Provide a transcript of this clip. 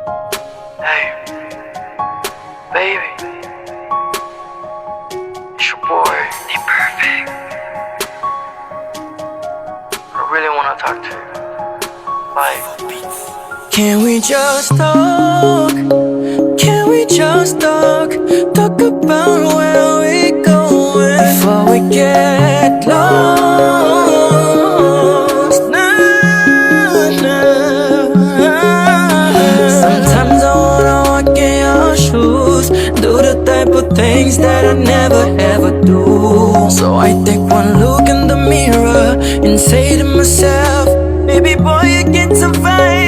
Hey, baby, it's your boy, the perfect. I really wanna talk to you. Like, Can we just talk? Can we just talk? Talk about where we going before we get lost. Nah, nah. Sometimes I wanna walk in your shoes, do the type of things that I never ever do. So I take one look in the mirror and say to myself, baby boy, you can survive.